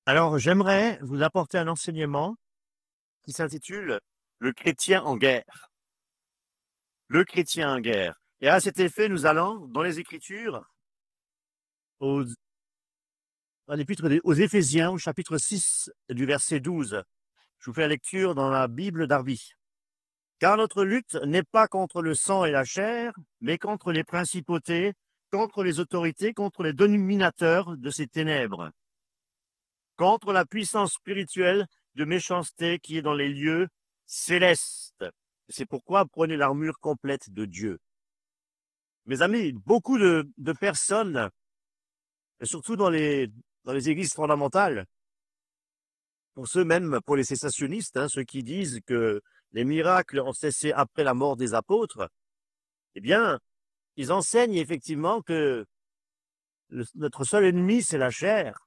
Alors, j'aimerais vous apporter un enseignement qui s'intitule Le chrétien en guerre. Le chrétien en guerre. Et à cet effet, nous allons, dans les Écritures, aux, à l'épître aux Éphésiens, au chapitre 6 du verset 12. Je vous fais la lecture dans la Bible d'Arby. Car notre lutte n'est pas contre le sang et la chair, mais contre les principautés, contre les autorités, contre les dominateurs de ces ténèbres, contre la puissance spirituelle de méchanceté qui est dans les lieux célestes. C'est pourquoi prenez l'armure complète de Dieu. Mes amis, beaucoup de personnes, et surtout dans les églises fondamentales, pour ceux même, pour les cessationnistes, ceux qui disent que les miracles ont cessé après la mort des apôtres, eh bien, ils enseignent effectivement que notre seul ennemi, c'est la chair.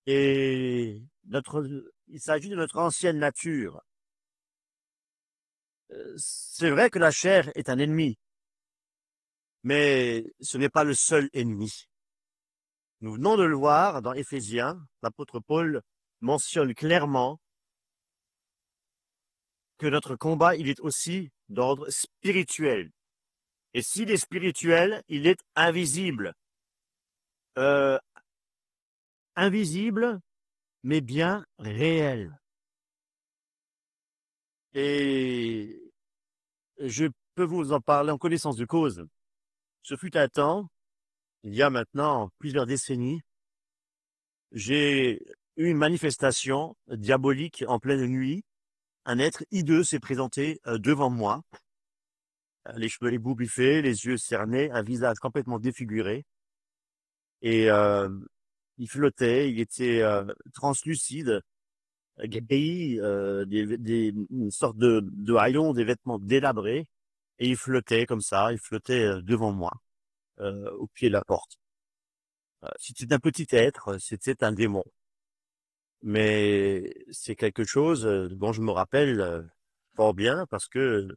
Et il s'agit de notre ancienne nature. C'est vrai que la chair est un ennemi, mais ce n'est pas le seul ennemi. Nous venons de le voir dans Éphésiens, l'apôtre Paul mentionne clairement que notre combat, il est aussi d'ordre spirituel. Et s'il est spirituel, il est invisible. Euh, invisible, mais bien réel. Et je peux vous en parler en connaissance de cause. Ce fut un temps, il y a maintenant plusieurs décennies, j'ai eu une manifestation diabolique en pleine nuit. Un être hideux s'est présenté devant moi, les cheveux ébouriffés, les yeux cernés, un visage complètement défiguré. Et il flottait, il était translucide, gris, une sorte de haillons, des vêtements délabrés. Et il flottait comme ça, il flottait devant moi, au pied de la porte. C'était un petit être, c'était un démon. Mais c'est quelque chose dont je me rappelle fort bien parce que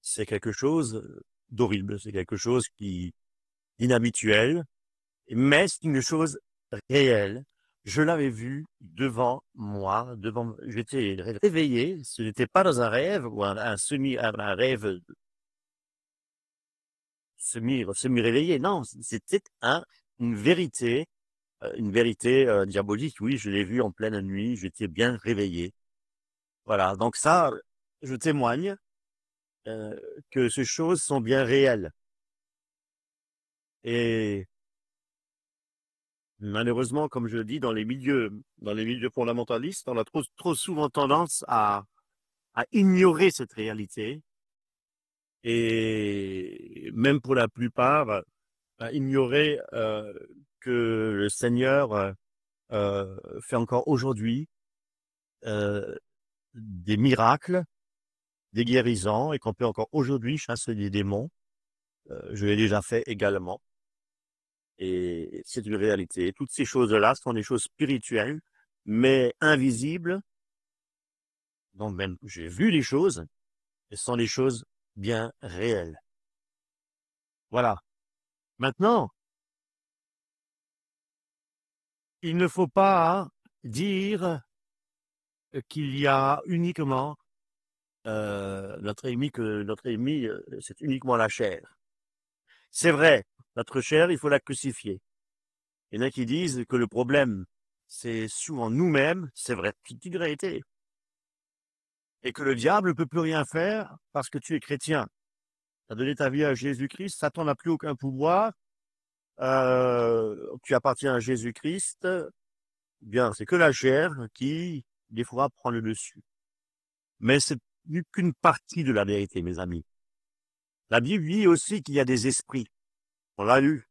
c'est quelque chose d'horrible, c'est quelque chose qui inhabituel, mais c'est une chose réelle. Je l'avais vu devant moi, j'étais réveillé. Ce n'était pas dans un rêve ou un rêve semi réveillé. Non, c'était une vérité diabolique. Oui, je l'ai vu en pleine nuit. J'étais bien réveillé. Voilà. Donc ça, je témoigne euh, que ces choses sont bien réelles. Et malheureusement, comme je le dis, dans les milieux fondamentalistes, on a trop souvent tendance à ignorer cette réalité et même pour la plupart, à ignorer que le Seigneur fait encore aujourd'hui euh, des miracles, des guérisons et qu'on peut encore aujourd'hui chasser des démons. Je l'ai déjà fait également et c'est une réalité. Toutes ces choses-là sont des choses spirituelles, mais invisibles. Donc même, j'ai vu les choses, et ce sont des choses bien réelles. Voilà. Maintenant, il ne faut pas dire qu'il y a uniquement notre ennemi, c'est uniquement la chair. C'est vrai, notre chair, il faut la crucifier. Il y en a qui disent que le problème, c'est souvent nous-mêmes, c'est vrai, c'est une réalité, et que le diable ne peut plus rien faire parce que tu es chrétien. Tu as donné ta vie à Jésus-Christ, Satan n'a plus aucun pouvoir, tu appartiens à Jésus-Christ, bien, c'est que la chair qui, des fois, prend le dessus. Mais c'est qu'une partie de la vérité, mes amis. La Bible dit aussi qu'il y a des esprits. On l'a lu.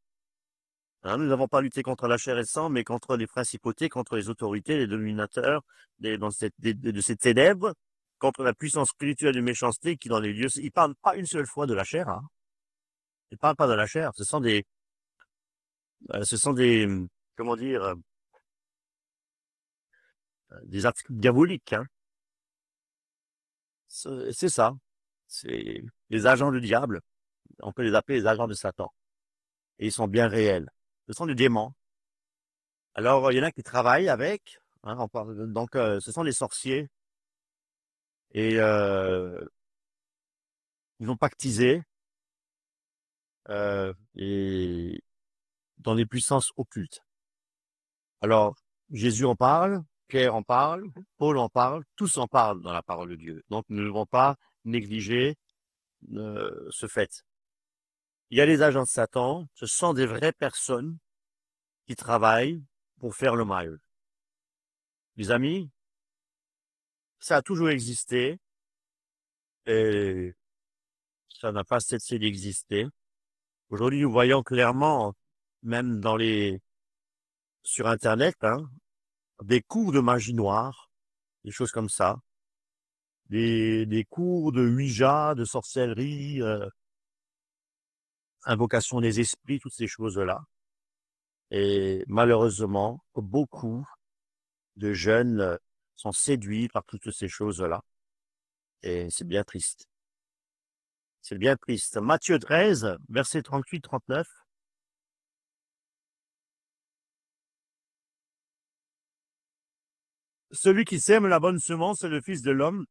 Nous n'avons pas lutté contre la chair et le sang, mais contre les principautés, contre les autorités, les dominateurs de ces ténèbres, contre la puissance spirituelle de méchanceté qui dans les lieux. Il parle pas une seule fois de la chair. Il parle pas de la chair. Ce sont des, comment dire, des actes diaboliques. C'est ça. C'est les agents du diable. On peut les appeler les agents de Satan. Et ils sont bien réels. Ce sont des démons. Alors, il y en a qui travaillent avec, hein, donc ce sont les sorciers, et ils vont pactiser, et dans les puissances occultes. Alors, Jésus en parle, Pierre en parle, Paul en parle, tous en parlent dans la parole de Dieu. Donc, nous ne devons pas négliger ce fait. Il y a les agents de Satan, ce sont des vraies personnes qui travaillent pour faire le mal. Les amis, ça a toujours existé et ça n'a pas cessé d'exister. Aujourd'hui, nous voyons clairement, même sur Internet, hein, des cours de magie noire, des choses comme ça, des cours de Ouija, de sorcellerie, invocation des esprits, toutes ces choses-là. Et malheureusement, beaucoup de jeunes sont séduits par toutes ces choses-là. Et c'est bien triste. C'est bien triste. Matthieu 13, versets 38-39. Celui qui sème la bonne semence, c'est le Fils de l'homme,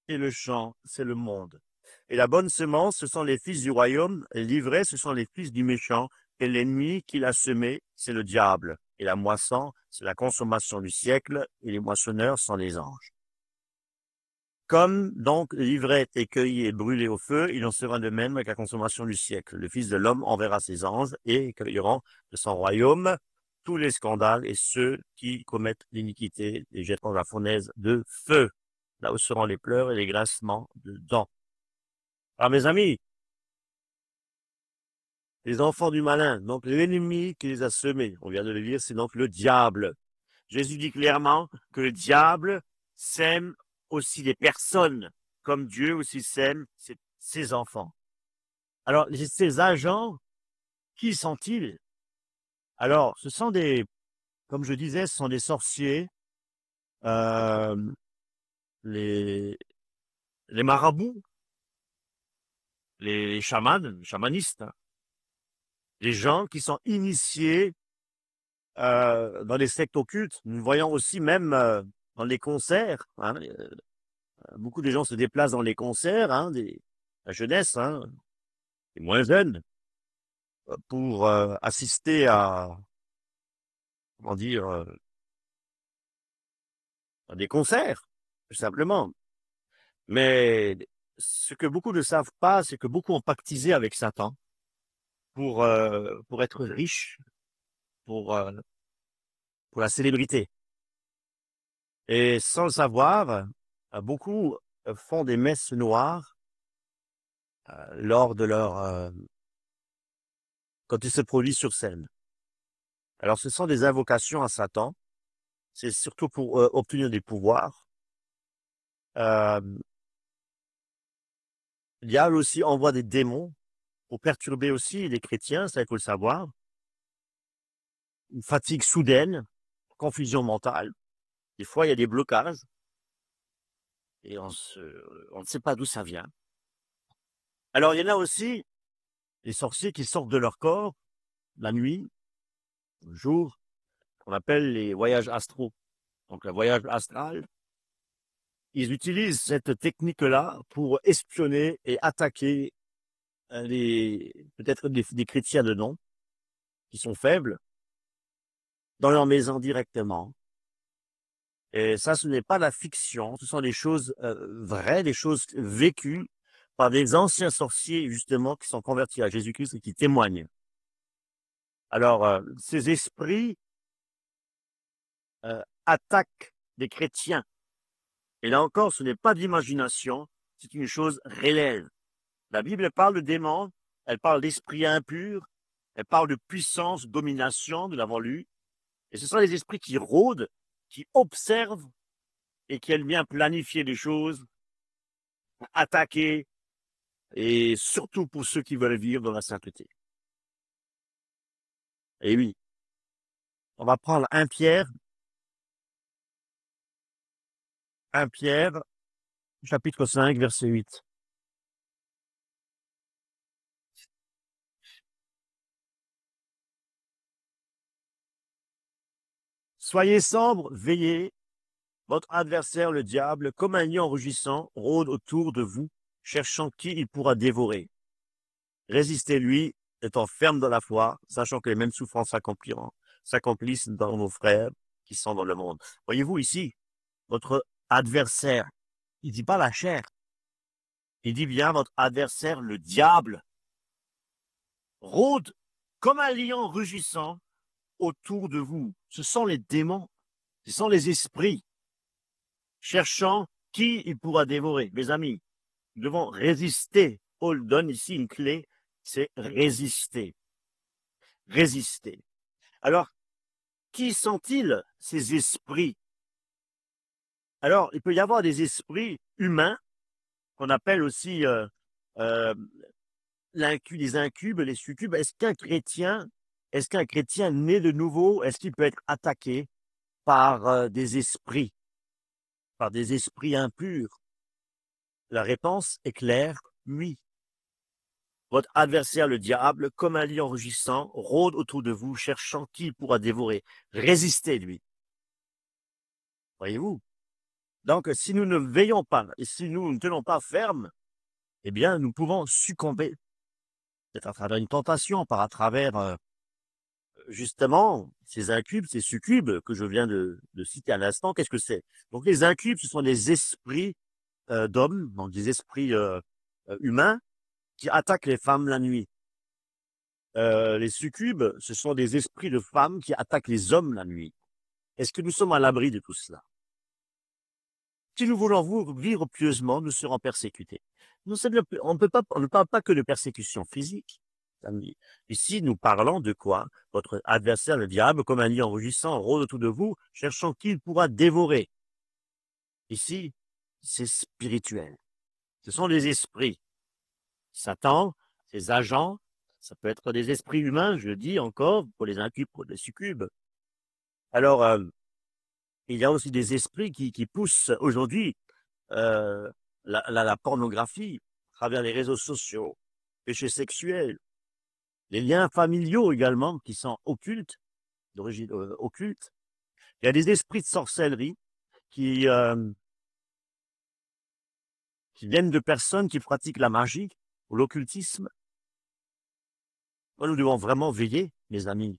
et le champ, c'est le monde. Et la bonne semence, ce sont les fils du royaume, et l'ivraie, ce sont les fils du méchant, et l'ennemi qui l'a semé, c'est le diable. Et la moisson, c'est la consommation du siècle, et les moissonneurs sont les anges. Comme donc l'ivraie est cueillie et brûlée au feu, il en sera de même avec la consommation du siècle. Le Fils de l'homme enverra ses anges et cueilleront de son royaume tous les scandales et ceux qui commettent l'iniquité et jetteront la fournaise de feu. Là où seront les pleurs et les grincements de dents. Alors mes amis, les enfants du malin, donc l'ennemi qui les a semés, on vient de le lire, c'est donc le diable. Jésus dit clairement que le diable sème aussi des personnes, comme Dieu aussi sème ses enfants. Alors, ces agents, qui sont-ils? Alors, ce sont comme je disais, ce sont des sorciers, euh, les, les marabouts, les chamans, les chamanistes, hein, les gens qui sont initiés dans les sectes occultes. Nous voyons aussi même dans les concerts, hein, beaucoup de gens se déplacent dans les concerts, hein, la jeunesse, hein, les moins jeunes, pour assister comment dire, à des concerts, tout simplement. Mais ce que beaucoup ne savent pas, c'est que beaucoup ont pactisé avec Satan pour être riches, pour, euh, pour la célébrité. Et sans le savoir, beaucoup font des messes noires lors de quand ils se produisent sur scène. Alors, ce sont des invocations à Satan. C'est surtout pour obtenir des pouvoirs. Euh, le diable aussi envoie des démons pour perturber aussi les chrétiens, ça il faut le savoir. Une fatigue soudaine, confusion mentale. Des fois, il y a des blocages et on ne sait pas d'où ça vient. Alors, il y en a aussi les sorciers qui sortent de leur corps la nuit, le jour, qu'on appelle les voyages astraux. Donc, le voyage astral, ils utilisent cette technique-là pour espionner et attaquer peut-être des chrétiens de nom qui sont faibles dans leur maison directement. Et ça, ce n'est pas la fiction, ce sont des choses vraies, des choses vécues par des anciens sorciers, justement, qui sont convertis à Jésus-Christ et qui témoignent. Alors, ces esprits attaquent des chrétiens. Et là encore, ce n'est pas d'imagination, c'est une chose réelle. La Bible parle de démons, elle parle d'esprits impurs, elle parle de puissance, domination, nous l'avons lu. Et ce sont les esprits qui rôdent, qui observent et qui aiment bien planifier des choses, attaquer, et surtout pour ceux qui veulent vivre dans la sainteté. Et oui, on va prendre 1 Pierre, chapitre 5, verset 8. Soyez sobre, veillez. Votre adversaire, le diable, comme un lion rugissant, rôde autour de vous, cherchant qui il pourra dévorer. Résistez-lui, étant ferme dans la foi, sachant que les mêmes souffrances s'accomplissent dans nos frères qui sont dans le monde. Voyez-vous ici, votre adversaire, il dit pas la chair, il dit bien votre adversaire, le diable, rôde comme un lion rugissant autour de vous. Ce sont les démons, ce sont les esprits, cherchant qui il pourra dévorer. Mes amis, nous devons résister. Paul donne ici une clé, c'est résister. Résister. Alors, qui sont-ils, ces esprits? Alors, il peut y avoir des esprits humains, qu'on appelle aussi euh, les incubes, les succubes. Est-ce qu'un chrétien né de nouveau, est-ce qu'il peut être attaqué par des esprits impurs? La réponse est claire, oui. Votre adversaire, le diable, comme un lion rugissant, rôde autour de vous, cherchant qui il pourra dévorer. Résistez, lui. Voyez-vous? Donc, si nous ne veillons pas et si nous ne tenons pas ferme, eh bien, nous pouvons succomber. Peut-être à travers une tentation, par à travers, justement, ces incubes, ces succubes que je viens de citer à l'instant. Qu'est-ce que c'est? Donc, les incubes, ce sont des esprits d'hommes, donc des esprits humains qui attaquent les femmes la nuit. Les succubes, ce sont des esprits de femmes qui attaquent les hommes la nuit. Est-ce que nous sommes à l'abri de tout cela? Si nous voulons vivre pieusement, nous serons persécutés. On ne parle pas que de persécution physique. Ici, nous parlons de quoi? Votre adversaire, le diable, comme un lion rugissant, rôde autour de vous, cherchant qui il pourra dévorer. Ici, c'est spirituel. Ce sont des esprits. Satan, ses agents, ça peut être des esprits humains, je dis encore, pour les incubes, pour les succubes. Alors, il y a aussi des esprits qui poussent aujourd'hui la pornographie à travers les réseaux sociaux, péchés sexuels, les liens familiaux également qui sont occultes, d'origine occulte. Il y a des esprits de sorcellerie qui viennent de personnes qui pratiquent la magie ou l'occultisme. Nous devons vraiment veiller, mes amis.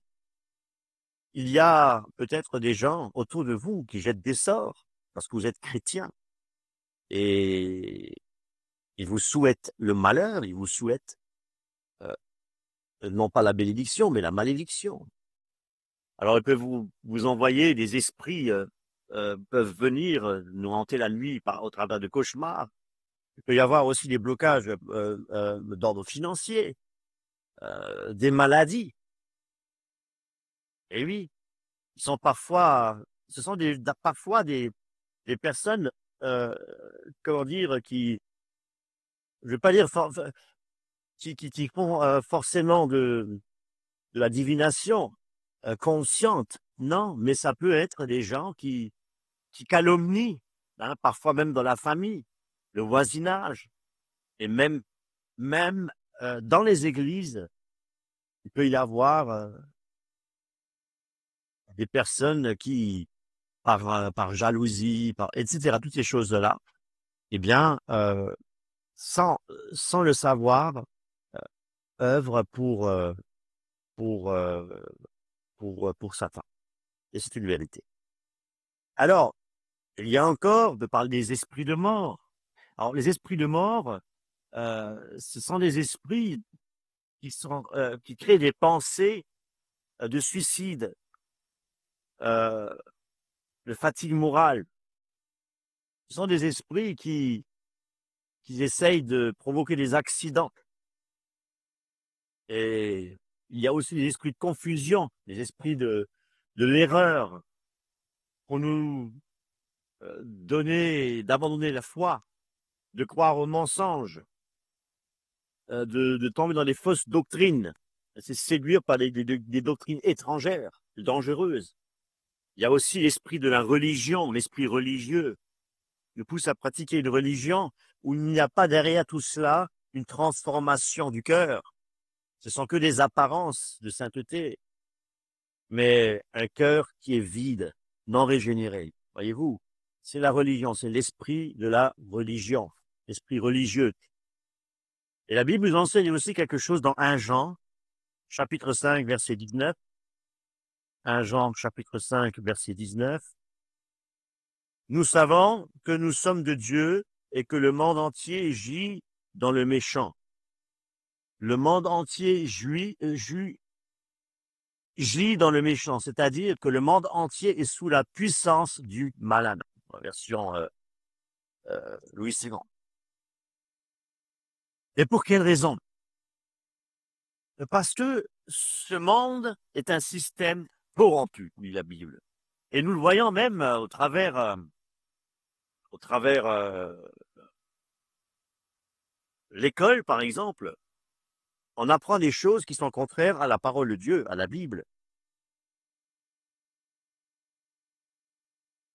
Il y a peut-être des gens autour de vous qui jettent des sorts parce que vous êtes chrétiens et ils vous souhaitent le malheur, ils vous souhaitent non pas la bénédiction, mais la malédiction. Alors, ils peuvent vous envoyer des esprits, peuvent venir nous hanter la nuit au travers de cauchemars. Il peut y avoir aussi des blocages d'ordre financier, des maladies. Et oui, ce sont parfois des personnes, comment dire, je ne vais pas dire, qui font forcément de la divination consciente. Non, mais ça peut être des gens qui calomnient, hein, parfois même dans la famille, le voisinage, et même dans les églises, il peut y avoir des personnes qui, par jalousie, etc., toutes ces choses-là, eh bien, sans, sans le savoir, euh, œuvrent pour, euh, pour Satan. Et c'est une vérité. Alors, il y a encore de parler des esprits de mort. Alors, les esprits de mort, ce sont des esprits qui créent des pensées de suicide, de fatigue morale. Ce sont des esprits qui essayent de provoquer des accidents. Et il y a aussi des esprits de confusion, des esprits de l'erreur, pour nous d'abandonner la foi, de croire aux mensonges, de tomber dans des fausses doctrines, c'est séduire par des doctrines étrangères, dangereuses. Il y a aussi l'esprit de la religion, l'esprit religieux, nous pousse à pratiquer une religion où il n'y a pas derrière tout cela une transformation du cœur. Ce sont que des apparences de sainteté. mais un cœur qui est vide, non régénéré. Voyez-vous, c'est la religion, c'est l'esprit de la religion, l'esprit religieux. Et la Bible nous enseigne aussi quelque chose dans 1 Jean, chapitre 5, verset 19. 1 Jean, chapitre 5, verset 19. Nous savons que nous sommes de Dieu et que le monde entier gît dans le méchant. Le monde entier gît dans le méchant, c'est-à-dire que le monde entier est sous la puissance du malin. Version Louis II. Et pour quelle raison? Parce que ce monde est un système corrompu, dit la Bible. Et nous le voyons même au travers l'école, par exemple. On apprend des choses qui sont contraires à la parole de Dieu, à la Bible.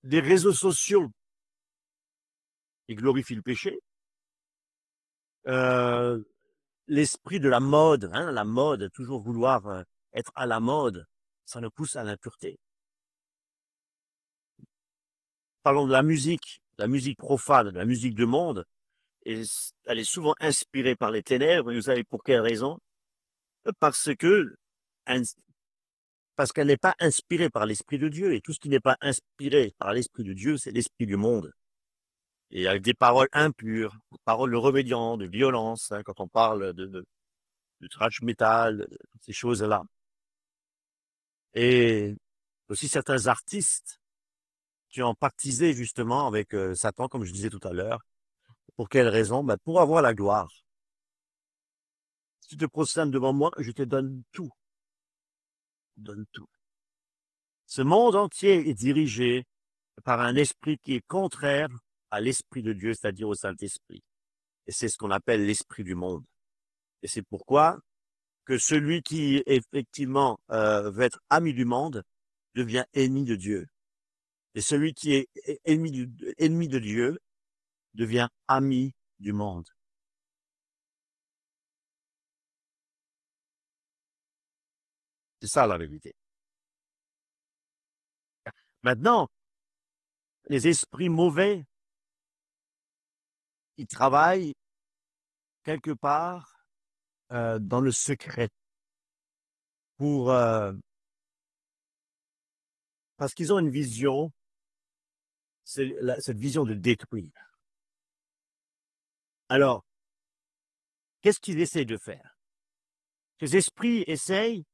Des réseaux sociaux qui glorifient le péché. L'esprit de la mode, hein, la mode, toujours vouloir être à la mode, ça nous pousse à l'impureté. Parlons de la musique profane, de la musique de monde, et elle est souvent inspirée par les ténèbres, et vous savez pour quelle raison? Parce que, parce qu'elle n'est pas inspirée par l'Esprit de Dieu, et tout ce qui n'est pas inspiré par l'Esprit de Dieu, c'est l'Esprit du monde. Et avec des paroles impures, des paroles de rébellion, de violence, hein, quand on parle de thrash metal, ces choses-là. Et aussi certains artistes qui ont pactisé justement avec Satan, comme je disais tout à l'heure. Pour quelle raison? Ben, pour avoir la gloire. Si tu te prosternes devant moi, je te donne tout. Donne tout. Ce monde entier est dirigé par un esprit qui est contraire à l'esprit de Dieu, c'est-à-dire au Saint-Esprit. Et c'est ce qu'on appelle l'esprit du monde. Et c'est pourquoi que celui qui effectivement veut être ami du monde devient ennemi de Dieu. Et celui qui est ennemi de Dieu devient ami du monde. C'est ça la vérité. Maintenant, les esprits mauvais, ils travaillent quelque part dans le secret pour parce qu'ils ont une vision, cette vision de détruire. Alors, qu'est-ce qu'ils essayent de faire? Ces esprits essayent,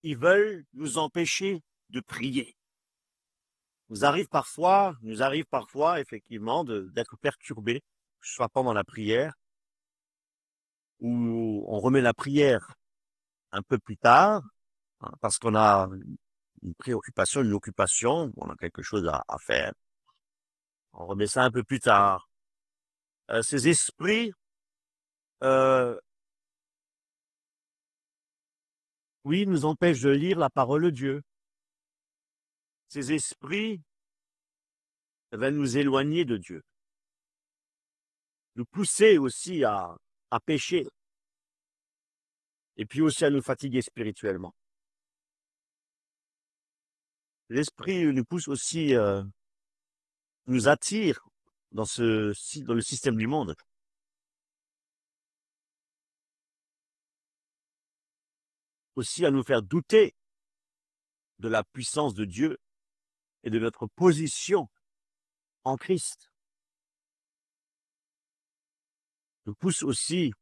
ils veulent nous empêcher de prier. Nous arrive parfois effectivement d'être perturbés, que ce soit pendant la prière, où on remet la prière un peu plus tard, hein, parce qu'on a une préoccupation, une occupation, on a quelque chose à faire. On remet ça un peu plus tard. Ces esprits, euh, oui, nous empêchent de lire la parole de Dieu. Ces esprits veulent nous éloigner de Dieu, nous pousser aussi à pécher, et puis aussi à nous fatiguer spirituellement. L'esprit nous pousse aussi, nous attire dans le système du monde. Aussi à nous faire douter de la puissance de Dieu et de notre position en Christ. Nous pousse aussi,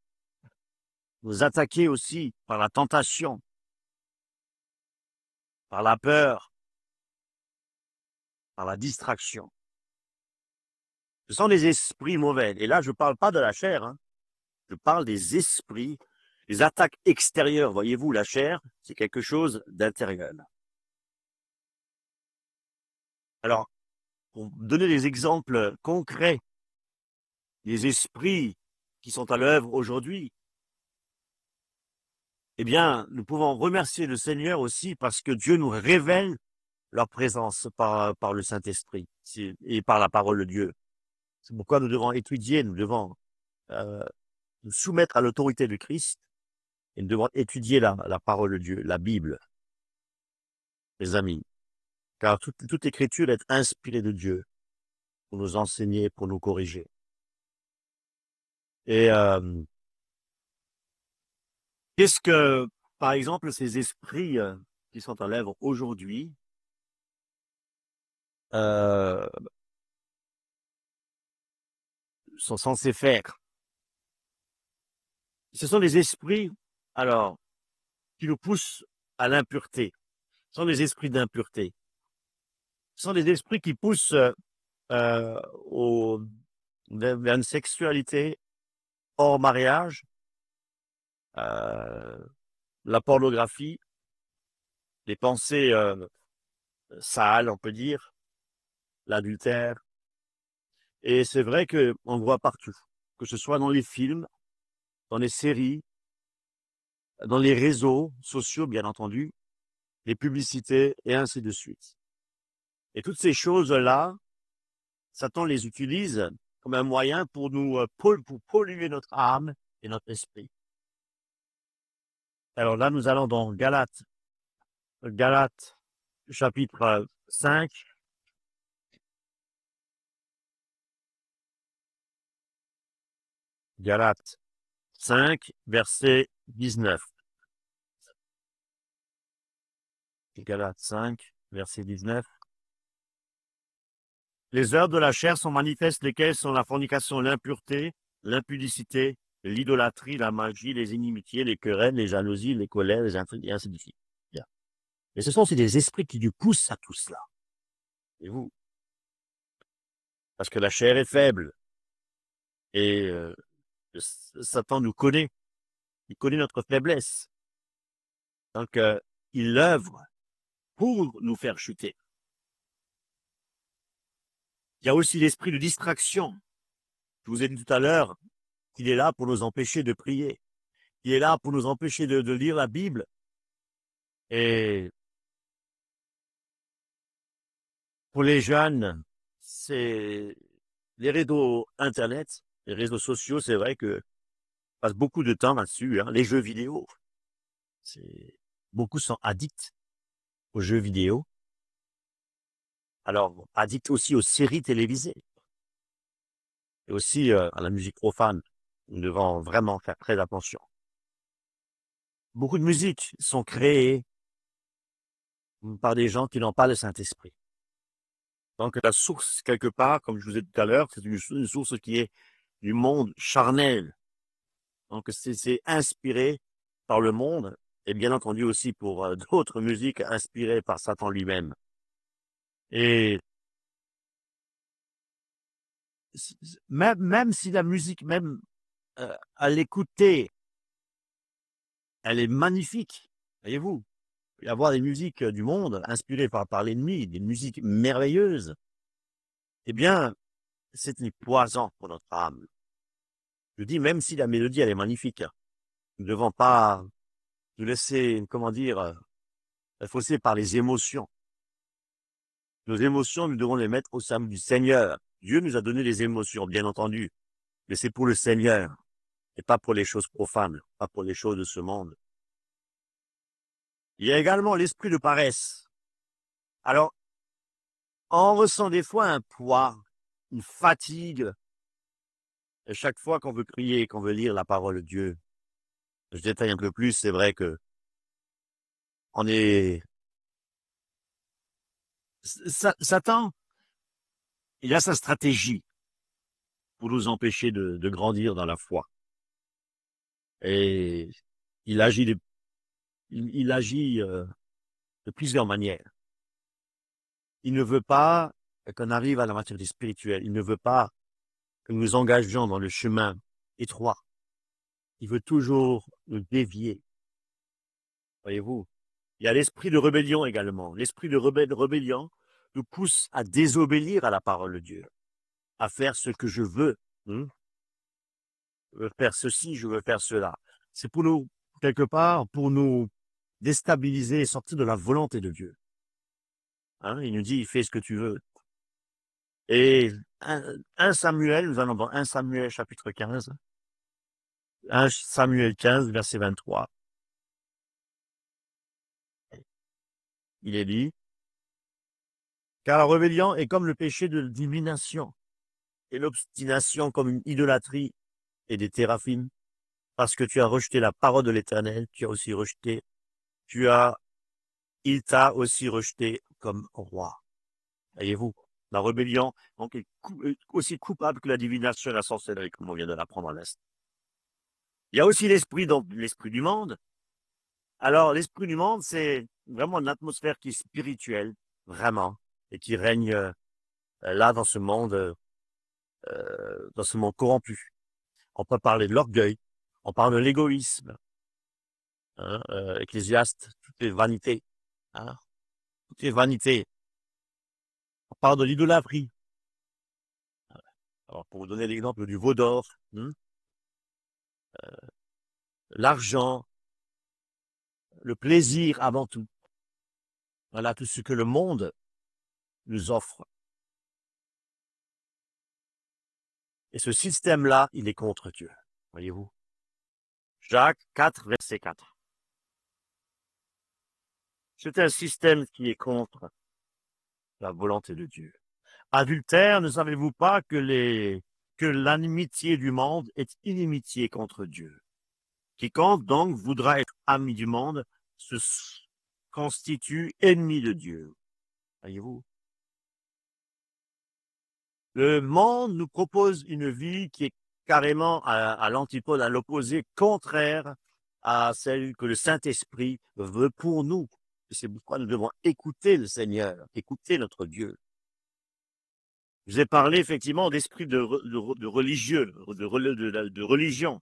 nous attaquer aussi par la tentation, par la peur, par la distraction. Ce sont des esprits mauvais. Et là, je ne parle pas de la chair, hein. Je parle des esprits, les attaques extérieures. Voyez-vous, la chair, c'est quelque chose d'intérieur. Alors, pour donner des exemples concrets des esprits qui sont à l'œuvre aujourd'hui, eh bien, nous pouvons remercier le Seigneur aussi parce que Dieu nous révèle leur présence par le Saint-Esprit et par la parole de Dieu. C'est pourquoi nous devons étudier, nous devons nous soumettre à l'autorité de Christ et nous devons étudier la parole de Dieu, la Bible. mes amis, car toute écriture est inspirée de Dieu pour nous enseigner, pour nous corriger. Et qu'est-ce que, par exemple, ces esprits qui sont en l'œuvre aujourd'hui euh, sont censés faire? Ce sont des esprits, alors, qui nous poussent à l'impureté. Ce sont des esprits d'impureté. Ce sont des esprits qui poussent euh, au, vers une sexualité hors mariage, euh, la pornographie, les pensées sales, on peut dire, l'adultère. Et c'est vrai que on voit partout, que ce soit dans les films, dans les séries, dans les réseaux sociaux, bien entendu, les publicités et ainsi de suite. Et toutes ces choses-là, Satan les utilise comme un moyen pour nous pour polluer notre âme et notre esprit. Alors là, nous allons dans Galates chapitre 5, Galates 5, verset 19. Galates 5, verset 19. Les œuvres de la chair sont manifestes, lesquelles sont la fornication, l'impureté, l'impudicité, l'idolâtrie, la magie, les inimitiés, les querelles, les jalousies, les colères, les intrigues, et ainsi de suite. Bien. Mais ce sont aussi des esprits qui nous poussent à tout cela. Et vous? Parce que la chair est faible. Et Satan nous connaît. Il connaît notre faiblesse. Donc, il œuvre pour nous faire chuter. Il y a aussi l'esprit de distraction. Je vous ai dit tout à l'heure qu'il est là pour nous empêcher de prier. Il est là pour nous empêcher de lire la Bible. Et pour les jeunes, c'est les réseaux Internet, les réseaux sociaux, c'est vrai que passe beaucoup de temps là-dessus. Hein. Les jeux vidéo, beaucoup sont addicts aux jeux vidéo. Alors, addicts aussi aux séries télévisées et aussi à la musique profane. Nous devons vraiment faire très attention. Beaucoup de musiques sont créées par des gens qui n'ont pas le Saint-Esprit. Donc, la source, quelque part, comme je vous ai dit tout à l'heure, c'est une source qui est du monde charnel. Donc, c'est inspiré par le monde et bien entendu aussi pour d'autres musiques inspirées par Satan lui-même. Et même si la musique, même à l'écouter, elle est magnifique, voyez-vous. Il peut y avoir des musiques du monde inspirées par l'ennemi, des musiques merveilleuses. Eh bien, c'est une poison pour notre âme. Je dis, même si la mélodie, elle est magnifique, nous ne devons pas nous laisser, comment dire, fausser par les émotions. Nos émotions, nous devons les mettre au sein du Seigneur. Dieu nous a donné des émotions, bien entendu, mais c'est pour le Seigneur et pas pour les choses profanes, pas pour les choses de ce monde. Il y a également l'esprit de paresse. Alors, on ressent des fois un poids, une fatigue, et chaque fois qu'on veut prier, qu'on veut lire la parole de Dieu. Je détaille un peu plus, c'est vrai que on est... Satan, il a sa stratégie pour nous empêcher de grandir dans la foi. Et il agit il agit de plusieurs manières. Il ne veut pas qu'on arrive à la maturité spirituelle. Il ne veut pas que nous nous engagions dans le chemin étroit. Il veut toujours nous dévier. Voyez-vous, il y a l'esprit de rébellion également. L'esprit de rébellion nous pousse à désobéir à la parole de Dieu, à faire ce que je veux. Je veux faire ceci, je veux faire cela. C'est pour nous, quelque part, pour nous déstabiliser et sortir de la volonté de Dieu. Hein, il nous dit, fais ce que tu veux. Et 1 Samuel, nous allons dans 1 Samuel chapitre 15. 1 Samuel 15, verset 23. il est dit, car la rébellion est comme le péché de divination, et l'obstination comme une idolâtrie et des téraphim, parce que tu as rejeté la parole de l'Éternel, il t'a aussi rejeté comme roi. Voyez-vous, la rébellion donc, est aussi coupable que la divination et la sorcellerie, comme on vient de l'apprendre à l'Est. Il y a aussi l'esprit du monde. Alors, l'esprit du monde, c'est vraiment une atmosphère qui est spirituelle, vraiment, et qui règne là dans ce monde corrompu. On peut parler de l'orgueil, on parle de l'égoïsme, hein, Ecclésiaste, tout est vanité, hein, tout est vanité. On parle de l'idolâtrie. Alors, pour vous donner l'exemple du veau d'or, l'argent, le plaisir avant tout. Voilà tout ce que le monde nous offre. Et ce système-là, il est contre Dieu. Voyez-vous. Jacques 4, verset 4. C'est un système qui est contre la volonté de Dieu. Adultère, ne savez-vous pas que l'amitié du monde est inimitié contre Dieu? Quiconque donc voudra être ami du monde se constitue ennemi de Dieu. Voyez-vous? Le monde nous propose une vie qui est carrément à l'antipode, à l'opposé, contraire à celle que le Saint-Esprit veut pour nous. C'est pourquoi nous devons écouter le Seigneur, écouter notre Dieu. Je vous ai parlé effectivement d'esprit de religieux, de religion.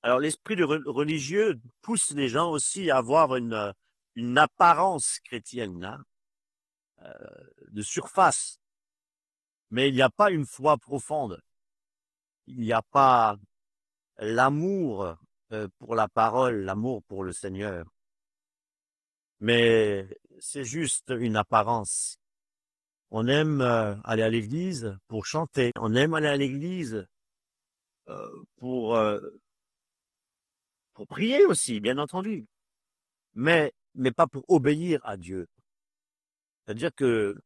Alors l'esprit de religieux pousse les gens aussi à avoir une apparence chrétienne, hein, de surface. Mais il n'y a pas une foi profonde. Il n'y a pas l'amour pour la parole, l'amour pour le Seigneur. Mais c'est juste une apparence. On aime aller à l'église pour chanter. On aime aller à l'église euh, pour, euh, pour prier aussi, bien entendu. Mais pas pour obéir à Dieu. C'est-à-dire que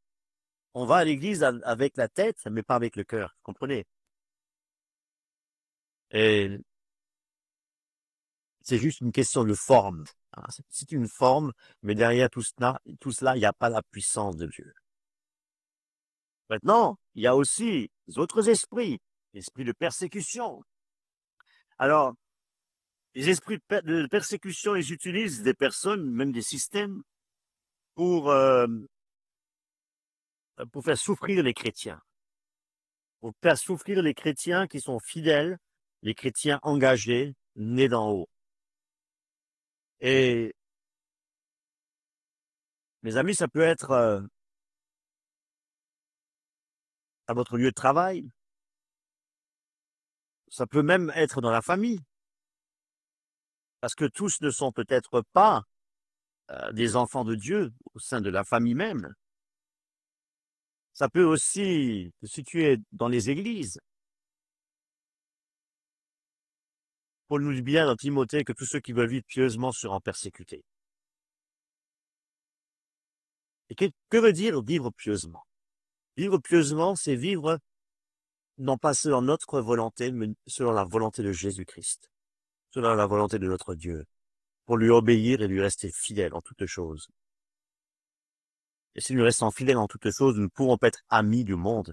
on va à l'église avec la tête, mais pas avec le cœur. Vous comprenez? Et c'est juste une question de forme. C'est une forme, mais derrière tout cela, il n'y a pas la puissance de Dieu. Maintenant, il y a aussi les autres esprits, l'esprit de persécution. Alors, les esprits de persécution, ils utilisent des personnes, même des systèmes, pour faire souffrir les chrétiens. Pour faire souffrir les chrétiens qui sont fidèles, les chrétiens engagés, nés d'en haut. Et, mes amis, ça peut être à votre lieu de travail. Ça peut même être dans la famille. Parce que tous ne sont peut-être pas des enfants de Dieu au sein de la famille même. Ça peut aussi se situer dans les églises. Paul nous dit bien dans Timothée que tous ceux qui veulent vivre pieusement seront persécutés. Et que veut dire vivre pieusement? Vivre pieusement, c'est vivre non pas selon notre volonté, mais selon la volonté de Jésus-Christ, selon la volonté de notre Dieu, pour lui obéir et lui rester fidèle en toutes choses. Et si nous restons fidèles en toutes choses, nous ne pourrons pas être amis du monde.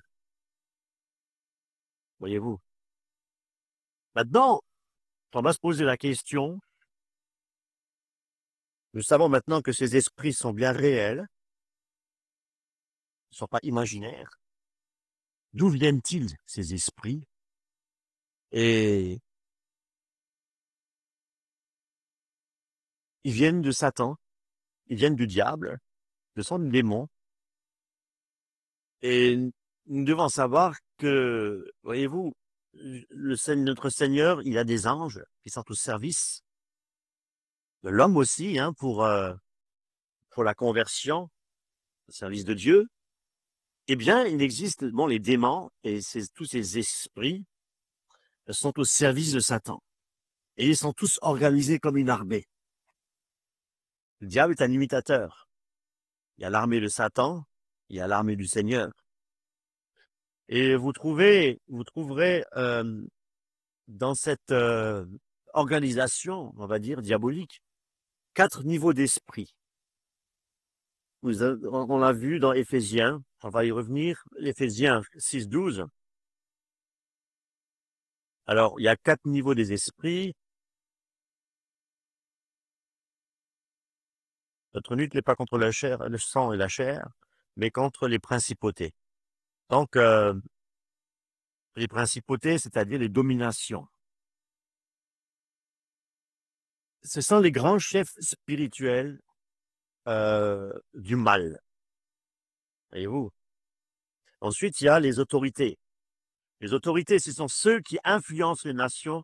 Voyez-vous? Maintenant, on va se poser la question. Nous savons maintenant que ces esprits sont bien réels, ne sont pas imaginaires. D'où viennent-ils, ces esprits? Et ils viennent de Satan, ils viennent du diable, de son démon. Et nous devons savoir que, voyez-vous, notre Seigneur, il a des anges qui sont au service de l'homme aussi, hein, pour la conversion, au service de Dieu. Eh bien, il existe, bon, les démons et tous ces esprits sont au service de Satan. Et ils sont tous organisés comme une armée. Le diable est un imitateur. il y a l'armée de Satan, il y a l'armée du Seigneur. Et vous trouverez dans cette organisation, on va dire, diabolique, 4 niveaux d'esprit. On l'a vu dans Éphésiens, on va y revenir, Éphésiens 6-12. Alors, il y a 4 niveaux des esprits. Notre lutte n'est pas contre la chair, le sang et la chair, mais contre les principautés. Donc, les principautés, c'est-à-dire les dominations. Ce sont les grands chefs spirituels du mal. Voyez-vous? Ensuite, il y a les autorités. Les autorités, ce sont ceux qui influencent les nations,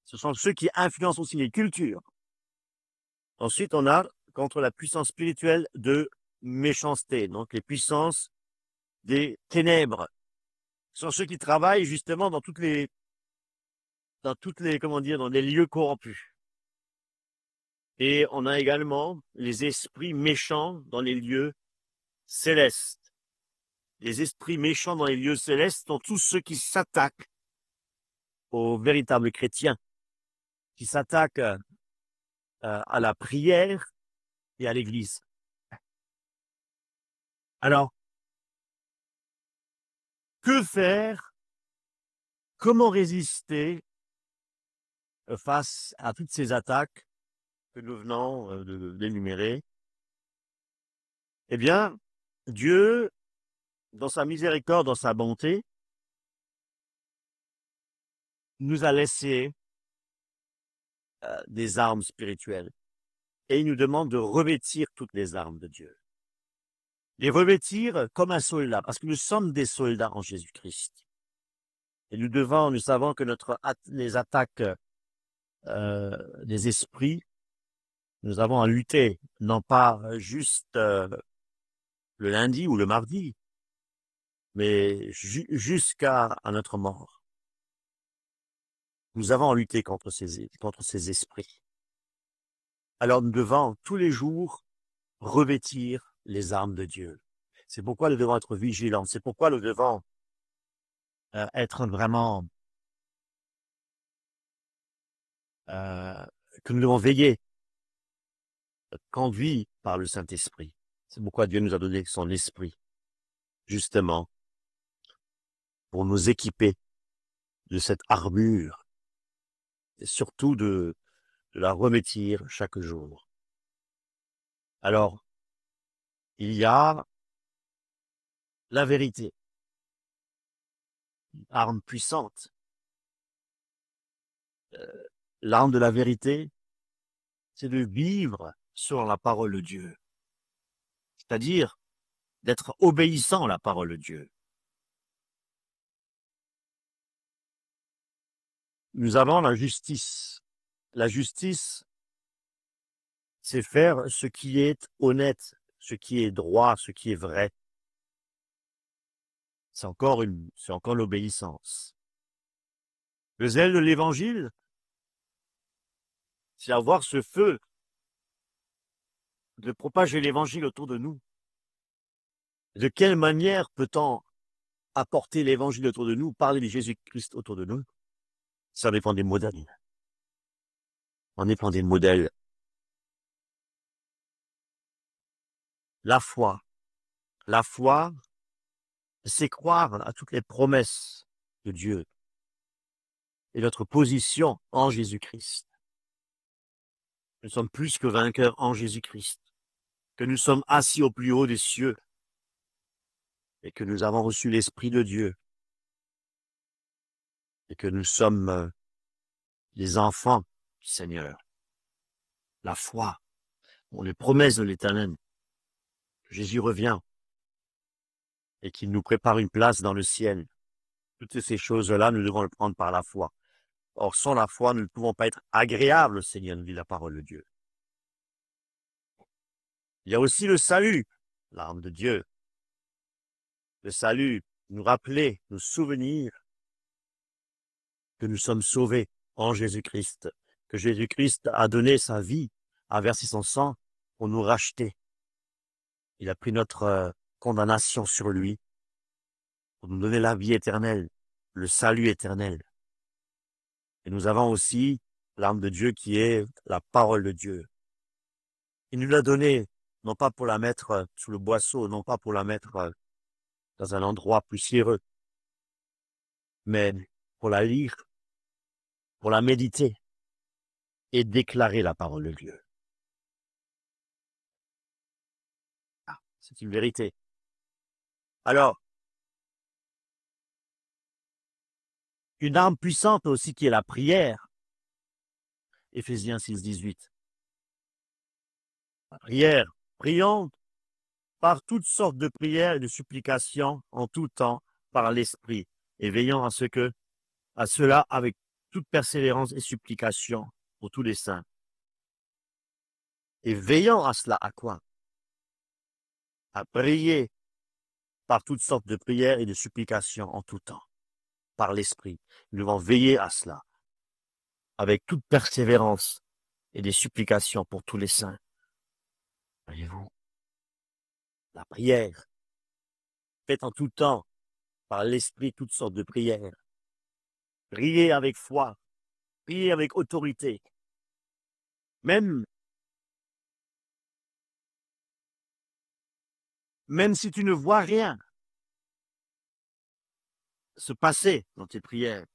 ce sont ceux qui influencent aussi les cultures. Ensuite, on a contre la puissance spirituelle de méchanceté, donc les puissances des ténèbres. Ce sont ceux qui travaillent justement dans comment dire, dans les lieux corrompus. Et on a également les esprits méchants dans les lieux célestes. Les esprits méchants dans les lieux célestes sont tous ceux qui s'attaquent aux véritables chrétiens, qui s'attaquent à la prière et à l'Église. Alors, que faire? Comment résister face à toutes ces attaques que nous venons d'énumérer? Eh bien, Dieu, dans sa miséricorde, dans sa bonté, nous a laissé des armes spirituelles. Et il nous demande de revêtir toutes les armes de Dieu. Les revêtir comme un soldat, parce que nous sommes des soldats en Jésus-Christ. Et nous savons que les attaques des esprits, nous avons à lutter, non pas juste le lundi ou le mardi, mais jusqu'à notre mort. Nous avons à lutter contre ces esprits. Alors nous devons tous les jours revêtir les armes de Dieu. C'est pourquoi nous devons être vigilants. C'est pourquoi nous devons être vraiment que nous devons veiller, conduits par le Saint-Esprit. C'est pourquoi Dieu nous a donné son esprit, justement, pour nous équiper de cette armure et surtout de la revêtir chaque jour. Alors, il y a la vérité, une arme puissante. L'arme de la vérité, c'est de vivre selon la parole de Dieu, c'est-à-dire d'être obéissant à la parole de Dieu. Nous avons la justice. La justice, c'est faire ce qui est honnête, ce qui est droit, ce qui est vrai. C'est encore l'obéissance. Le zèle de l'évangile, c'est avoir ce feu de propager l'évangile autour de nous. De quelle manière peut-on apporter l'évangile autour de nous, parler de Jésus-Christ autour de nous? Ça dépend des modèles. On dépend des modèles. La foi, c'est croire à toutes les promesses de Dieu et notre position en Jésus-Christ. Nous sommes plus que vainqueurs en Jésus-Christ, que nous sommes assis au plus haut des cieux et que nous avons reçu l'Esprit de Dieu et que nous sommes les enfants du Seigneur. La foi, les promesses de l'Éternel, que Jésus revient et qu'il nous prépare une place dans le ciel. Toutes ces choses-là, nous devons le prendre par la foi. Or, sans la foi, nous ne pouvons pas être agréables au Seigneur, nous dit la parole de Dieu. Il y a aussi le salut, l'arme de Dieu. Le salut, nous rappeler, nous souvenir que nous sommes sauvés en Jésus-Christ, que Jésus-Christ a donné sa vie, a versé son sang pour nous racheter. Il a pris notre condamnation sur lui pour nous donner la vie éternelle, le salut éternel. Et nous avons aussi l'arme de Dieu qui est la parole de Dieu. Il nous l'a donnée, non pas pour la mettre sous le boisseau, non pas pour la mettre dans un endroit poussiéreux, mais pour la lire, pour la méditer et déclarer la parole de Dieu. Ah, c'est une vérité. Alors, une arme puissante aussi qui est la prière. Éphésiens 6, 18. La prière, prions par toutes sortes de prières et de supplications en tout temps par l'Esprit, et veillant à cela avec toute persévérance et supplication pour tous les saints. Et veillant à cela, à quoi? À prier par toutes sortes de prières et de supplications en tout temps, par l'Esprit. Nous devons veiller à cela, avec toute persévérance et des supplications pour tous les saints. Voyez-vous, la prière, faite en tout temps, par l'Esprit, toutes sortes de prières. Priez avec foi, priez avec autorité. Même si tu ne vois rien se passer dans tes prières,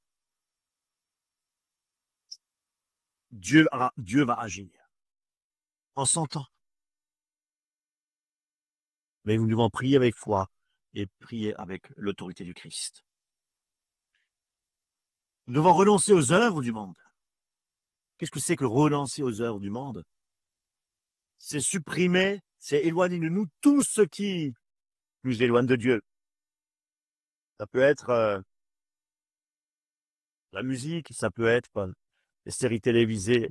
Dieu va agir en son temps. Mais nous devons prier avec foi et prier avec l'autorité du Christ. Nous devons renoncer aux œuvres du monde. Qu'est-ce que c'est que renoncer aux œuvres du monde? C'est supprimer, c'est éloigner de nous tout ce qui nous éloigne de Dieu. Ça peut être la musique, ça peut être les séries télévisées,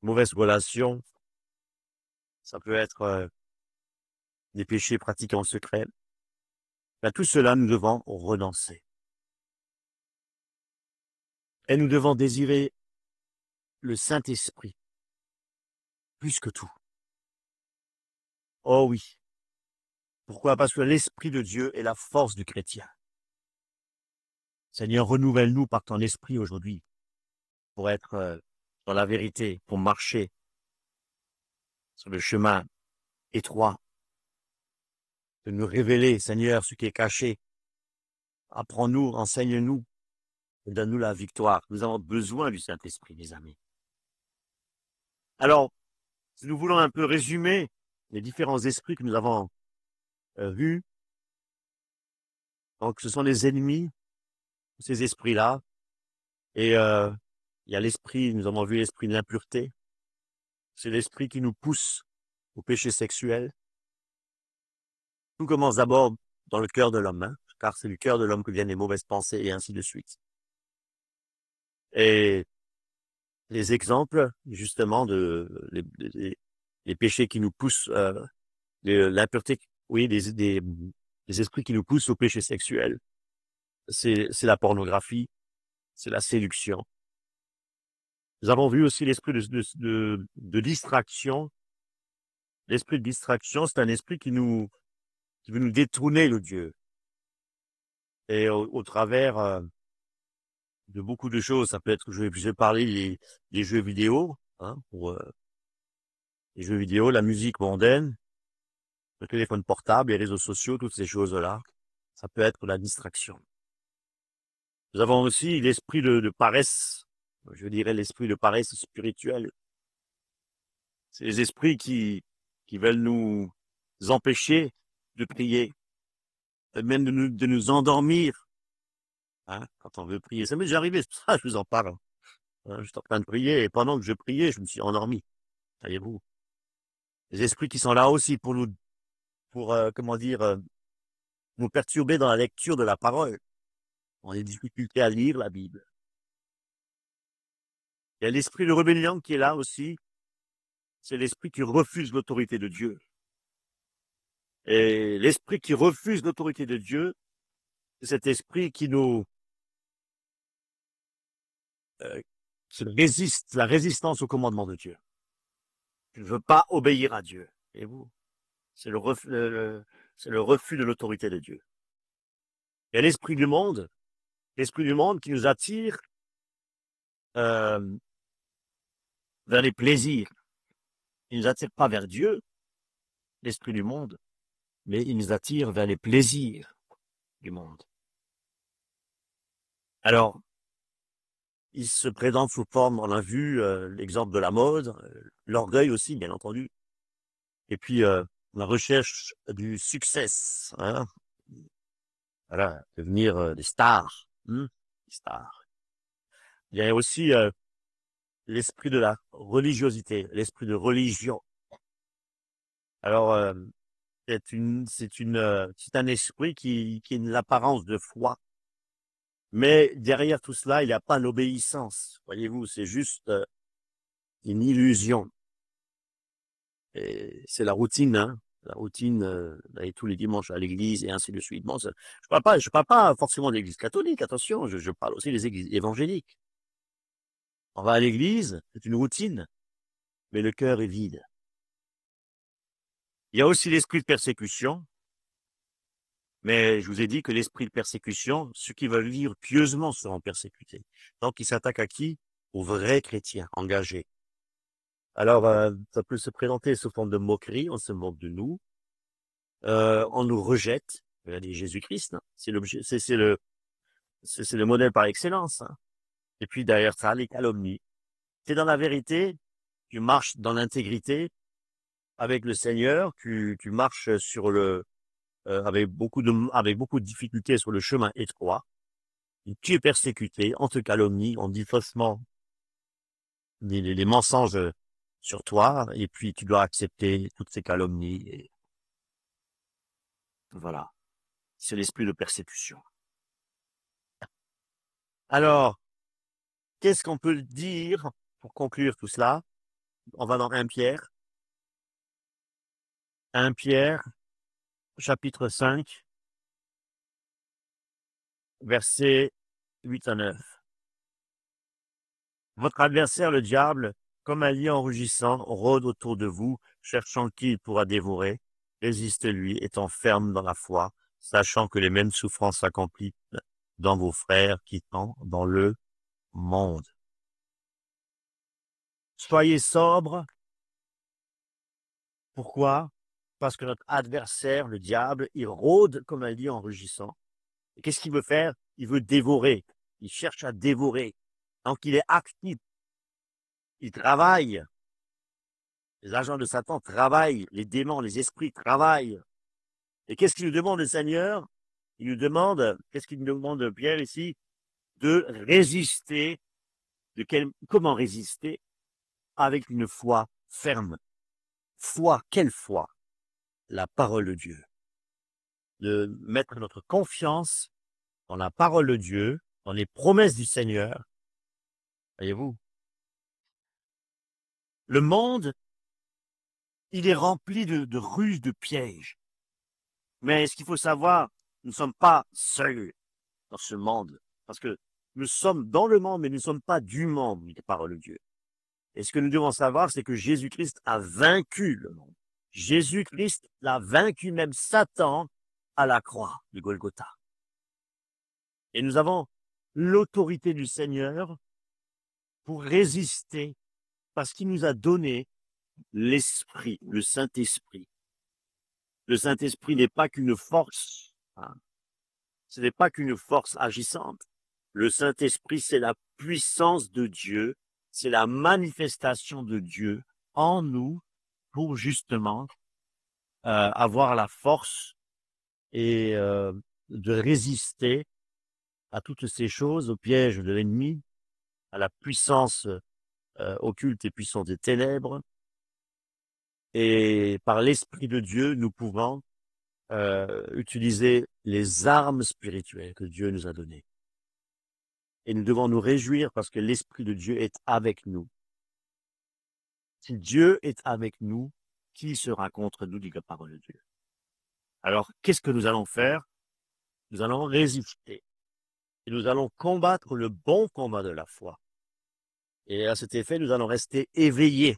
mauvaises relations, ça peut être des péchés pratiqués en secret. À tout cela, nous devons renoncer. Et nous devons désirer le Saint-Esprit plus que tout. Oh oui. Pourquoi? Parce que l'Esprit de Dieu est la force du chrétien. Seigneur, renouvelle-nous par ton Esprit aujourd'hui pour être dans la vérité, pour marcher sur le chemin étroit, de nous révéler, Seigneur, ce qui est caché. Apprends-nous, enseigne-nous, et donne-nous la victoire. Nous avons besoin du Saint-Esprit, mes amis. Alors, si nous voulons un peu résumer les différents esprits que nous avons vus, donc ce sont les ennemis, ces esprits-là, et il y a l'esprit, nous avons vu l'esprit de l'impureté, c'est l'esprit qui nous pousse au péché sexuel. Tout commence d'abord dans le cœur de l'homme, hein, car c'est du cœur de l'homme que viennent les mauvaises pensées et ainsi de suite. Et les exemples, justement, les péchés qui nous poussent, l'impureté, oui, des esprits qui nous poussent au péché sexuel, c'est la pornographie, c'est la séduction. Nous avons vu aussi l'esprit de distraction. L'esprit de distraction, c'est un esprit qui veut nous détourner de Dieu. Et au travers de beaucoup de choses, ça peut être, je vais parler des jeux vidéo, hein, pour les jeux vidéo, la musique mondaine, le téléphone portable, les réseaux sociaux, toutes ces choses-là. Ça peut être la distraction. Nous avons aussi l'esprit de paresse, je dirais l'esprit de paresse spirituelle. C'est les esprits qui veulent nous empêcher de prier, même de nous endormir, hein, quand on veut prier. Ça m'est déjà arrivé, c'est pour ça que je vous en parle. Hein, je suis en train de prier et pendant que je priais, je me suis endormi. Voyez-vous, les esprits qui sont là aussi pour comment dire, nous perturber dans la lecture de la parole. On a des difficultés à lire la Bible. Il y a l'esprit de rébellion qui est là aussi. C'est l'esprit qui refuse l'autorité de Dieu. Et l'esprit qui refuse l'autorité de Dieu, c'est cet esprit qui nous qui résiste, la résistance au commandement de Dieu. Tu ne veux pas obéir à Dieu. Et vous? C'est c'est le refus de l'autorité de Dieu. Il y a l'esprit du monde qui nous attire euh, vers les plaisirs. Il ne nous attire pas vers Dieu, l'esprit du monde, mais il nous attire vers les plaisirs du monde. Alors, il se présente sous forme, on a vu l'exemple de la mode, l'orgueil aussi, bien entendu, et puis la recherche du succès, hein, voilà, devenir des stars, des stars. Il y a aussi l'esprit de la religiosité, l'esprit de religion. Alors, c'est un esprit qui a l'apparence de foi, mais derrière tout cela, il n'y a pas l'obéissance. Voyez-vous, c'est juste une illusion. Et c'est la routine, hein. La routine, d'aller tous les dimanches à l'église et ainsi de suite. Bon, je parle pas forcément de l'église catholique, attention, je parle aussi des églises évangéliques. On va à l'église, c'est une routine, mais le cœur est vide. Il y a aussi l'esprit de persécution, mais je vous ai dit que l'esprit de persécution, ceux qui veulent vivre pieusement seront persécutés. Donc, il s'attaque à qui? Aux vrais chrétiens engagés. Alors, ça peut se présenter sous forme de moquerie, on se moque de nous, on nous rejette. Il a dit Jésus-Christ, hein. C'est l'objet, c'est le modèle par excellence, hein. Et puis derrière ça, les calomnies. C'est dans la vérité, tu marches dans l'intégrité avec le Seigneur, tu marches sur avec beaucoup de difficultés sur le chemin étroit. Tu es persécuté, on te calomnie, on dit faussement les mensonges sur toi, et puis tu dois accepter toutes ces calomnies. Et voilà, c'est l'esprit de persécution. Alors, qu'est-ce qu'on peut dire pour conclure tout cela? On va dans 1 Pierre. 1 Pierre, chapitre 5, versets 8 à 9. Votre adversaire, le diable, comme un lion rugissant, rôde autour de vous, cherchant qui il pourra dévorer. Résistez-lui, étant ferme dans la foi, sachant que les mêmes souffrances s'accomplissent dans vos frères qui sont dans le monde. Soyez sobres. Pourquoi? Parce que notre adversaire, le diable, il rôde comme un lion rugissant. Et qu'est-ce qu'il veut faire? Il veut dévorer. Il cherche à dévorer. Donc, il est actif. Il travaille. Les agents de Satan travaillent. Les démons, les esprits travaillent. Et qu'est-ce qu'il nous demande, le Seigneur? Il nous demande, qu'est-ce qu'il nous demande, Pierre, ici? De résister. Comment résister? Avec une foi ferme. Foi, quelle foi? La parole de Dieu. De mettre notre confiance dans la parole de Dieu, dans les promesses du Seigneur. Voyez-vous? Le monde, il est rempli de ruses, de pièges. Mais ce qu'il faut savoir, nous ne sommes pas seuls dans ce monde. Parce que nous sommes dans le monde, mais nous ne sommes pas du monde, dit la parole de Dieu. Et ce que nous devons savoir, c'est que Jésus-Christ a vaincu le monde. Jésus-Christ l'a vaincu, même Satan, à la croix de Golgotha. Et nous avons l'autorité du Seigneur pour résister, parce qu'il nous a donné l'Esprit, le Saint-Esprit. Le Saint-Esprit n'est pas qu'une force, hein. Ce n'est pas qu'une force agissante. Le Saint-Esprit, c'est la puissance de Dieu, c'est la manifestation de Dieu en nous pour justement avoir la force et de résister à toutes ces choses, aux pièges de l'ennemi, à la puissance occulte et puissante des ténèbres. Et par l'Esprit de Dieu, nous pouvons utiliser les armes spirituelles que Dieu nous a données. Et nous devons nous réjouir parce que l'Esprit de Dieu est avec nous. Si Dieu est avec nous, qui sera contre nous, dit la parole de Dieu. Alors, qu'est-ce que nous allons faire? Nous allons résister. Et nous allons combattre le bon combat de la foi. Et à cet effet, nous allons rester éveillés.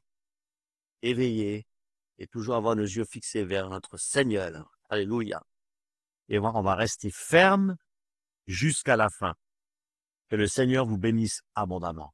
Éveillés. et toujours avoir nos yeux fixés vers notre Seigneur. Alléluia. Et on va rester ferme jusqu'à la fin. Que le Seigneur vous bénisse abondamment.